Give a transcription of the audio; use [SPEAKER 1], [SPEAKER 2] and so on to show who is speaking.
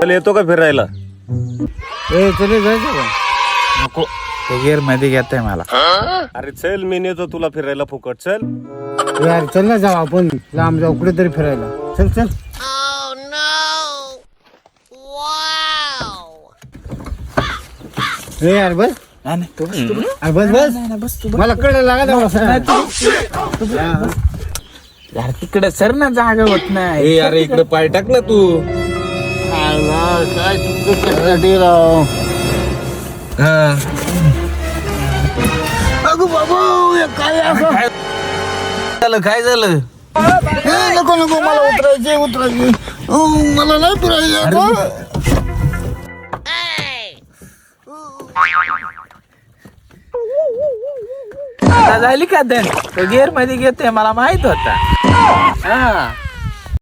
[SPEAKER 1] चल येतो का फिरायला?
[SPEAKER 2] चले जायचं का?
[SPEAKER 3] नको, ते गिअर मध्ये घेताय मला.
[SPEAKER 1] अरे चल, मी नेतो तुला फिरायला फुकट. चल
[SPEAKER 2] यार चल ना जाऊ आपण लांब जाऊ कुठेतरी फिरायला. चल चल. यार बस.
[SPEAKER 3] नाही नाही, तू बस, तू बस.
[SPEAKER 2] अरे बस बस.
[SPEAKER 3] नाही, नाही, बस तू बस.
[SPEAKER 2] मला कळलं लागत
[SPEAKER 3] यार तिकडे सर ना, जागा होत नाही.
[SPEAKER 1] अरे इकडे पाय टाकला तू.
[SPEAKER 2] काय तुमचं कशासाठी राव? अगो बाबा काय असं?
[SPEAKER 3] काय झालं?
[SPEAKER 2] नको नको मला उतरायचे. मला नाही फिरायचं.
[SPEAKER 3] आता झाली का दण? तो गिअर मध्ये घेतोय, मला माहित होता. हा